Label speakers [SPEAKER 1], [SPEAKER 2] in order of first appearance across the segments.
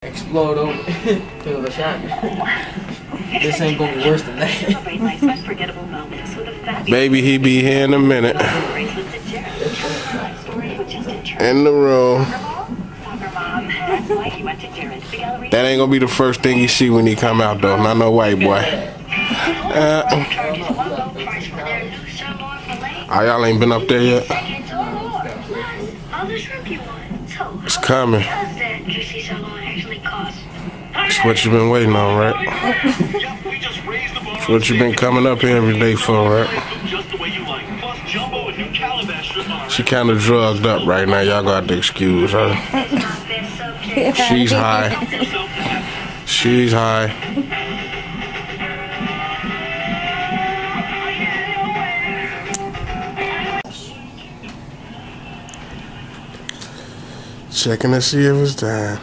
[SPEAKER 1] explode over because of a shot. This ain't gonna be worse than that.
[SPEAKER 2] Baby, he be here in a minute. In the room. That ain't gonna be the first thing you see when he come out though. Not no white boy. Oh, y'all ain't been up there yet? It's coming. It's what you've been waiting on, right? It's what you've been coming up here every day for, right? She kind of drugged up right now. Y'all got to excuse her. She's high. She's high. Checking to see if it's time.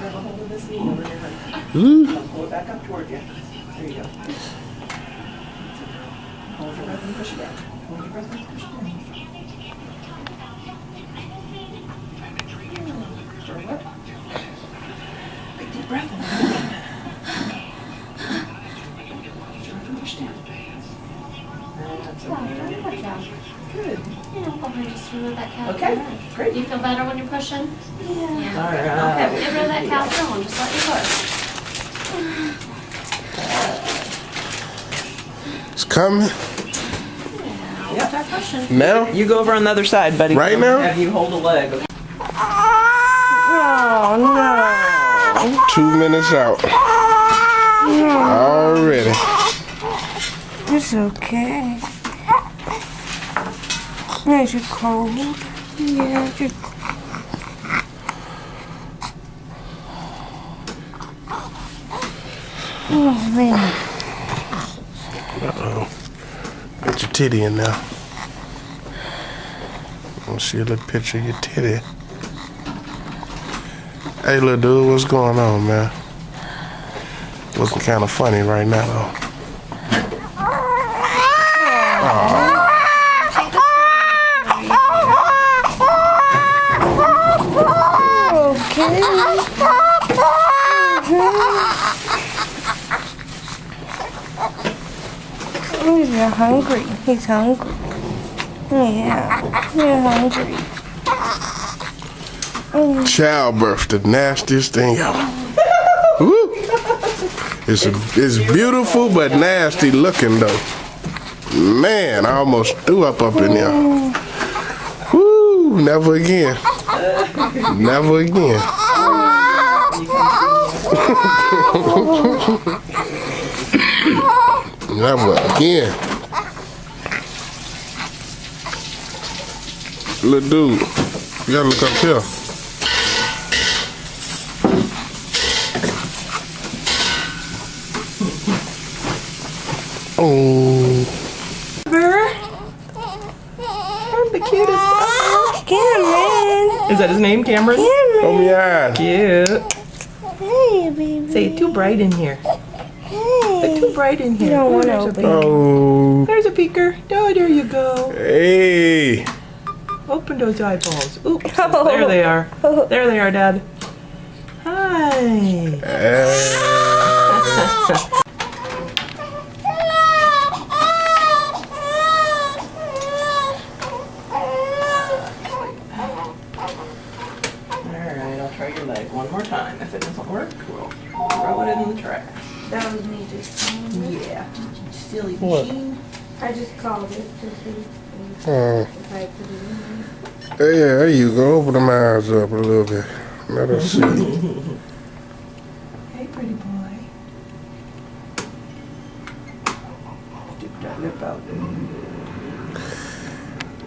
[SPEAKER 2] Ooh.
[SPEAKER 3] Pull it back up toward you. There you go. Hold your breath and push it down. Hold your breath and push it down. Start up. Big deep breath in. Push down. That's okay. Good.
[SPEAKER 4] Yeah, I'll probably just remove that calf.
[SPEAKER 3] Okay, great.
[SPEAKER 4] Do you feel better when you're pushing? Yeah.
[SPEAKER 3] All right.
[SPEAKER 4] Okay, we'll get rid of that calf and just let you push.
[SPEAKER 2] It's coming.
[SPEAKER 4] Yeah, start pushing.
[SPEAKER 2] Now?
[SPEAKER 3] You go over on the other side, buddy.
[SPEAKER 2] Right now?
[SPEAKER 3] Have you hold a leg. Okay?
[SPEAKER 2] Oh, no. 2 minutes out. Already.
[SPEAKER 5] It's okay. Is it cold? Yeah, it's oh, man.
[SPEAKER 2] Uh-oh. Get your titty in now. I want to see a little picture of your titty. Hey, little dude, what's going on, man? Looking kind of funny right now, though.
[SPEAKER 5] He's hungry. He's hungry. Yeah, you're hungry.
[SPEAKER 2] Childbirth, the nastiest thing ever. Woo! It's beautiful but nasty looking though. Man, I almost threw up in there. Woo! Never again. Never again. Never again. Little dude, you gotta look up here. Oh.
[SPEAKER 3] I'm the cutest.
[SPEAKER 5] Cameron.
[SPEAKER 3] Is that his name, Cameron?
[SPEAKER 2] Oh yeah.
[SPEAKER 3] Cute.
[SPEAKER 5] Hey, baby.
[SPEAKER 3] Say, it's too bright in here.
[SPEAKER 5] Hey.
[SPEAKER 3] It's too bright in here.
[SPEAKER 5] You don't
[SPEAKER 3] Oh,
[SPEAKER 5] want
[SPEAKER 3] there's
[SPEAKER 5] to
[SPEAKER 3] a
[SPEAKER 5] open.
[SPEAKER 3] peeker.
[SPEAKER 2] Oh.
[SPEAKER 3] There's a peeker. Oh, there you go.
[SPEAKER 2] Hey.
[SPEAKER 3] Open those eyeballs. Oops. There they are. There they are, Dad. Hi. Alright, I'll try your leg one more time. If it doesn't work, we'll throw it in the trash.
[SPEAKER 5] That was me just calling it.
[SPEAKER 3] Yeah. Silly
[SPEAKER 2] What?
[SPEAKER 3] machine.
[SPEAKER 5] I just called it to see
[SPEAKER 2] Oh.
[SPEAKER 5] if I put it in.
[SPEAKER 2] Hey, yeah, there you go. Open them eyes up a little bit. Let us see.
[SPEAKER 3] Hey, pretty boy. Stick that lip out there.